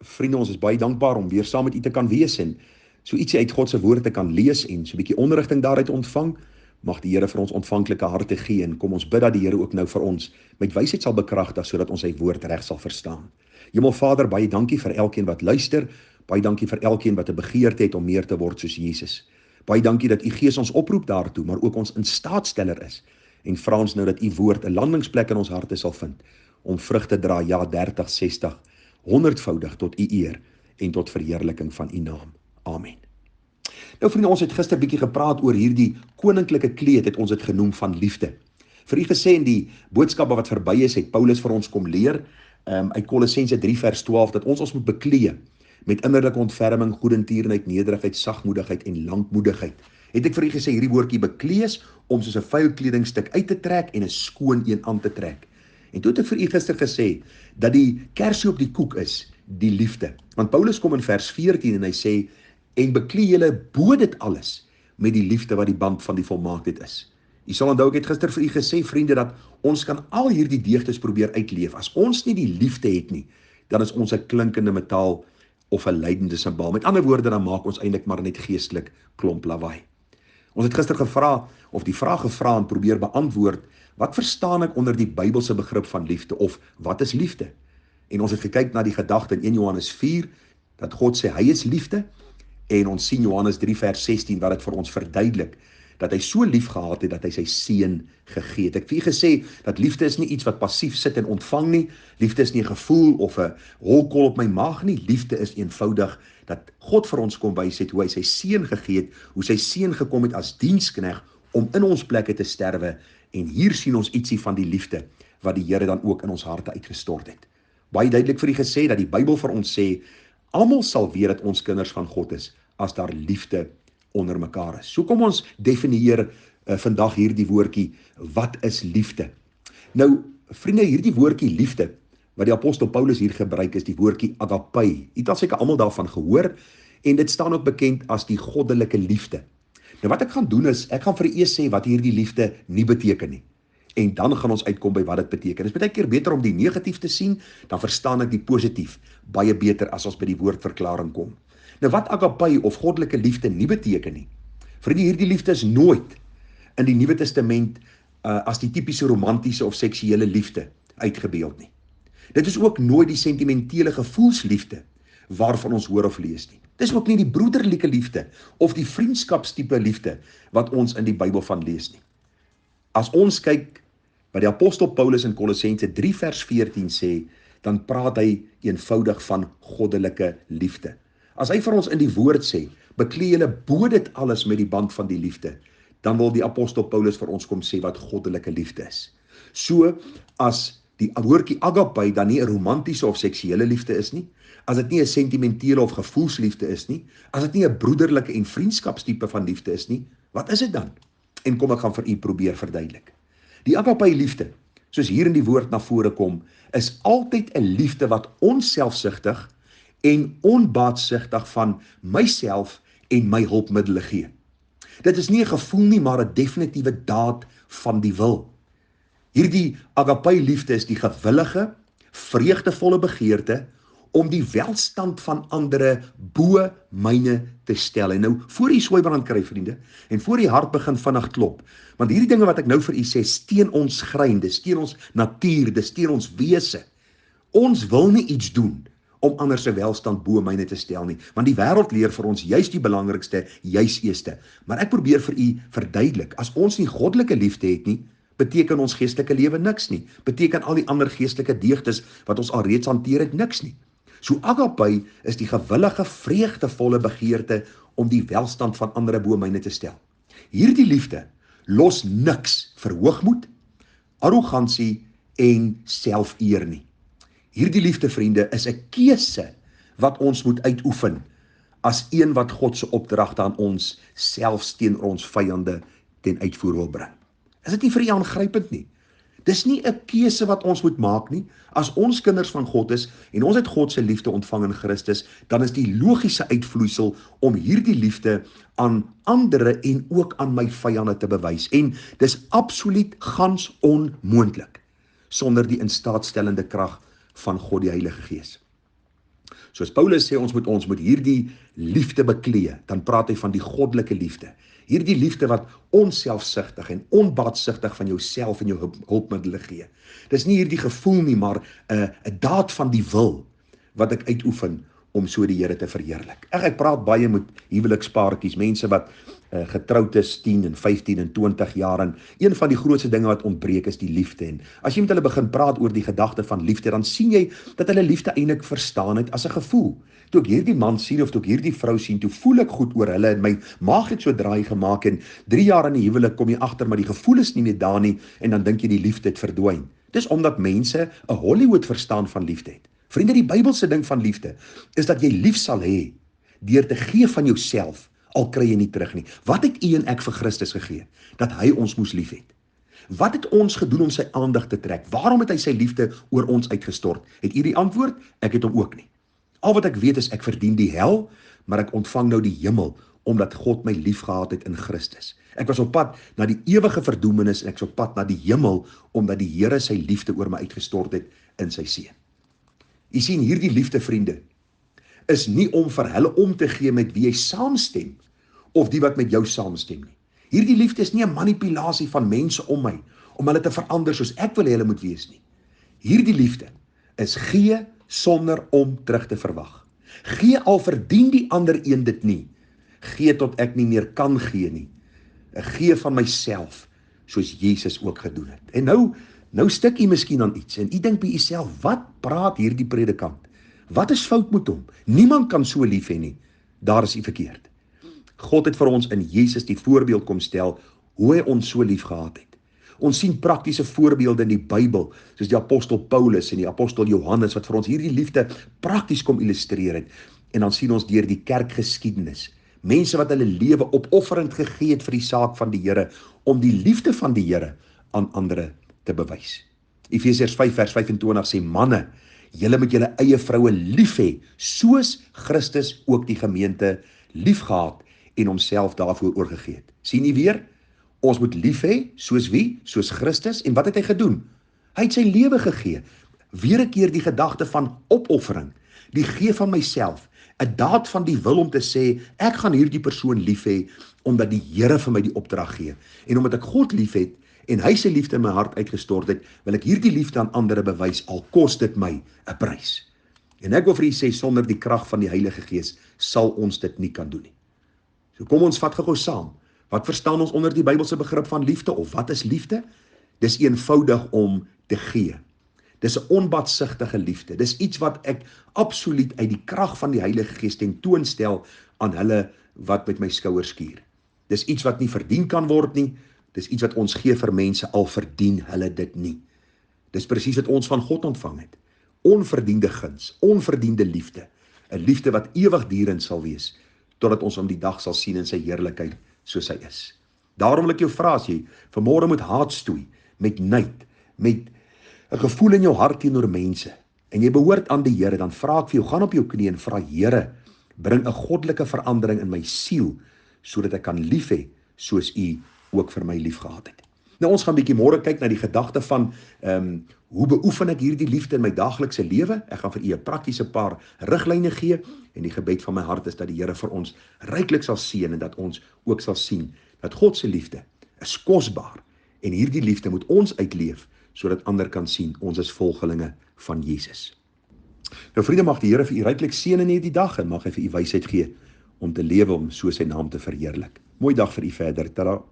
Vriende, ons is baie dankbaar om weer saam met u te kan wees en so ietsie uit God se woord te kan lees en so 'n bietjie onderrigting daaruit ontvang. Mag die Here vir ons ontvanklike harte gee en kom ons bid dat die Here ook nou vir ons met wysheid sal bekragtig sodat ons sy woord reg sal verstaan. Hemelvader, baie dankie vir elkeen wat luister. Baie dankie vir elkeen wat 'n begeerte het om meer te word soos Jesus. Baie dankie dat u Gees ons oproep daartoe, maar ook ons instaatsteller is. En vra ons nou dat u woord 'n landingsplek in ons harte sal vind om vrug te dra, ja 30, 60, 100voudig tot u eer en tot verheerliking van u naam. Amen. Nou vriende, ons het gister bietjie gepraat oor hierdie koninklike kleed, het ons dit genoem, van liefde. Vir u gesê in die boodskappe wat verby is, het Paulus vir ons kom leer uit Kolossense 3 vers 12 dat ons moet beklee met innerlike ontferming, goedertierenheid, nederigheid, sagmoedigheid en lankmoedigheid. Het ek vir u gesê, hierdie woordjie beklee is om soos 'n vuil kledingstuk uit te trek en 'n skoon een aan te trek. En toe het ek vir u gister gesê dat die kersie op die koek is die liefde. Want Paulus kom in vers 14 en hy sê, en beklee julle bo dit alles met die liefde wat die band van die volmaaktheid is. U sal onthou, ek het gister vir u gesê, vriende, dat ons kan al hierdie deugdes probeer uitleef. As ons nie die liefde het nie, dan is ons 'n klinkende metaal of 'n lydende simbaal. Met ander woorde, dan maak ons eintlik maar net geestelik klomp lawaai. Ons het gister gevra, of die vraag gevra en probeer beantwoord, wat verstaan ek onder die Bybelse begrip van liefde, of wat is liefde? En ons het gekyk na die gedagte in 1 Johannes 4, dat God sê hy is liefde, en ons sien Johannes 3 vers 16, wat dit vir ons verduidelik, dat hy so lief gehad het, dat hy sy seun gegee het. Ek het vir u gesê, dat liefde is nie iets wat passief sit en ontvang nie, liefde is nie 'n gevoel, of 'n holkol op my maag nie, liefde is eenvoudig, dat God vir ons kom wys het, hoe hy sy seun gegee het, hoe sy seun gekom het as dienskneg, om in ons plekke te sterwe, en hier sien ons ietsie van die liefde, wat die Here dan ook in ons harte uitgestort het. Baie duidelik vir u gesê, dat die Bybel vir ons sê, almal sal weet dat ons kinders van God is, as daar liefde onder mekaar is. So kom ons definieer vandag hierdie woordjie, wat is liefde? Nou, vriende, hierdie woordjie liefde, wat die apostel Paulus hier gebruik, is die woordjie agape. U het al seker almal daarvan gehoor, en dit staan ook bekend as die goddelike liefde. Nou wat ek gaan doen is, ek gaan vir u eers sê wat hierdie liefde nie beteken nie. En dan gaan ons uitkom by wat dit beteken. Dit is baie keer beter om die negatief te sien, dan verstaan ek die positief baie beter as ons by die woordverklaring kom. Nou wat agape of goddelike liefde nie beteken nie. Vriende, hierdie liefde is nooit in die Nuwe Testament as die tipiese romantiese of seksuele liefde uitgebeeld nie. Dit is ook nooit die sentimentele gevoelsliefde waarvan ons hoor of lees nie. Dit is ook nie die broederlike liefde of die vriendskapstipe liefde wat ons in die Bybel van lees nie. As ons kyk wat die apostel Paulus in Kolossense 3 vers 14 sê, dan praat hy eenvoudig van goddelike liefde. As hy vir ons in die woord sê, beklee julle bo dit alles met die band van die liefde, dan wil die apostel Paulus vir ons kom sê wat goddelike liefde is. So, as die woordjie agape dan nie 'n romantiese of seksuele liefde is nie, as dit nie 'n sentimentele of gevoelsliefde is nie, as dit nie 'n broederlike en vriendskapstipe van liefde is nie, wat is dit dan? En kom ek gaan vir u probeer verduidelik. Die agape liefde, soos hier in die woord na vore kom, is altyd 'n liefde wat onselfsugtig en onbaatsigtig van myself en my hulpmiddele gee. Dit is nie 'n gevoel nie, maar 'n definitiewe daad van die wil. Hierdie agape liefde is die gewillige, vreugdevolle begeerte om die welstand van ander bo myne te stel. En nou, voor u swaaiband kry, vriende, en voor u hart begin vinnig klop, want hierdie dinge wat ek nou vir u sê, steen ons grein, dis steen ons natuur, dis steen ons wese. Ons wil nie iets doen om ander se welstand bo myne te stel nie, want die wêreld leer vir ons juis die belangrikste, juis eerste. Maar ek probeer vir u verduidelik, as ons nie goddelike liefde het nie, beteken ons geestelike lewe niks nie, beteken al die ander geestelike deugdes wat ons alreeds hanteer het niks nie. So agape is die gewillige, vreugdevolle begeerte om die welstand van ander bo myne te stel. Hierdie liefde los niks vir hoogmoed, arrogansie en selfeer nie. Hierdie liefde, vriende, is 'n keuse wat ons moet uitoefen as een wat God se opdragte aan ons selfs teenoor ons vyande ten uitvoer wil bring. Is dit nie vir u aangrypend nie? Dis nie 'n keuse wat ons moet maak nie. As ons kinders van God is en ons het God se liefde ontvang in Christus, dan is die logiese uitvloeisel om hierdie liefde aan ander en ook aan my vyande te bewys. En dis absoluut gans onmoontlik sonder die instaatstellende krag van God die Heilige Gees. Soos Paulus sê, ons moet hierdie liefde beklee, dan praat hy van die goddelike liefde. Hierdie liefde wat onselfsugtig en onbaatsigtig van jouself en jou hulpmiddele gee. Dis nie hierdie gevoel nie, maar 'n daad van die wil wat ek uitoefen om so die Here te verheerlik. Ek praat baie met huwelikspaartjies, mense wat getroud is 10 en 15 en 20 jaar, en een van die grootste dinge wat ontbreek is die liefde. En as jy met hulle begin praat oor die gedagte van liefde, dan sien jy dat hulle liefde eintlik verstaan het as 'n gevoel. Toe ek hierdie man sien of toe ek hierdie vrou sien, toe voel ek goed oor hulle en my maag het so draai gemaak, en 3 jaar in die huwelik kom jy agter maar die gevoel is nie meer daar nie, en dan dink jy die liefde het verdwyn. Dis omdat mense 'n Hollywood verstaan van liefde het. Vriende, die Bybelse ding van liefde is dat jy lief sal hê deur te gee van jouself, al kry jy nie terug nie. Wat het u en ek vir Christus gegee? Dat hy ons moes lief het. Wat het ons gedoen om sy aandag te trek? Waarom het hy sy liefde oor ons uitgestort? Het u die antwoord? Ek het hom ook nie. Al wat ek weet is ek verdien die hel, maar ek ontvang nou die hemel, omdat God my lief gehad het in Christus. Ek was op pad na die ewige verdoemenis en ek was op pad na die hemel, omdat die Here sy liefde oor my uitgestort het in sy seun. U sien, hierdie liefde, vriende, is nie om vir hulle om te gee met wie jy saamstem, of die wat met jou saamstem nie. Hierdie liefde is nie 'n manipulasie van mense om my, om hulle te verander soos ek wil hê hulle moet wees nie. Hierdie liefde is gee sonder om terug te verwag. Gee al verdien die ander een dit nie. Gee tot ek nie meer kan gee nie. 'n Gee van myself, soos Jesus ook gedoen het. En nou stik u miskien aan iets, en u dink by uself, wat praat hierdie predikant? Wat is fout met hom? Niemand kan so lief hê nie. Daar is u verkeerd. God het vir ons in Jesus die voorbeeld kom stel, hoe hy ons so lief gehad het. Ons sien praktiese voorbeelde in die Bybel, soos die apostel Paulus en die apostel Johannes, wat vir ons hierdie liefde prakties kom illustreer het. En dan sien ons deur die kerkgeskiedenis, mense wat hulle lewe opofferend gegee het vir die saak van die Here, om die liefde van die Here aan ander te bewys. Efesiërs 5 vers 25 sê, manne, julle moet julle eie vroue lief hê, soos Christus ook die gemeente lief gehad en homself daarvoor oorgegee het. Sien jy weer? Ons moet lief hê, soos wie? Soos Christus. En wat het hy gedoen? Hy het sy lewe gegee. Weer 'n keer die gedagte van opoffering, die gee van myself, 'n daad van die wil om te sê, ek gaan hierdie persoon lief hê, omdat die Here vir my die opdrag gee. En omdat ek God lief het, en hy sy liefde in my hart uitgestort het, wil ek hierdie liefde aan ander bewys, al kos dit my 'n prys. En ek wil vir u sê, sonder die krag van die Heilige Gees, sal ons dit nie kan doen nie. So kom ons vat gou saam. Wat verstaan ons onder die Bybelse begrip van liefde, of wat is liefde? Dis eenvoudig om te gee. Dis 'n onbaatsigtige liefde. Dis iets wat ek absoluut uit die krag van die Heilige Gees tentoonstel aan hulle wat met my skouers skuur. Dis iets wat nie verdien kan word nie. Dis iets wat ons gee vir mense, al verdien hulle dit nie. Dis presies wat ons van God ontvang het. Onverdiende guns, onverdiende liefde. 'n Liefde wat ewigdurend sal wees, totdat ons hom die dag sal sien in sy heerlikheid soos hy is. Daarom wil ek jou vra, as jy vanmôre met haat stoei, met nyd, met 'n gevoel in jou hart teenoor mense, en jy behoort aan die Here, dan vra ek vir jou, gaan op jou knie en vra, Here, bring 'n goddelike verandering in my siel, sodat ek kan lief hê, soos u ook vir my lief gehad het. Nou, ons gaan bietjie môre kyk na die gedagte van, hoe beoefen ek hierdie liefde in my daaglikse lewe? Ek gaan vir u 'n praktiese paar riglyne gee, en die gebed van my hart is dat die Here vir ons ryklik sal seën, en dat ons ook sal sien, dat God se liefde is kosbaar, en hierdie liefde moet ons uitleef, sodat ander kan sien, ons is volgelinge van Jesus. Nou vriende, mag die Here vir u ryklik seën in hierdie dag, en mag hy vir u wysheid gee, om te lewe om so sy naam te verheerlik. Mooi dag vir u verder. Tada!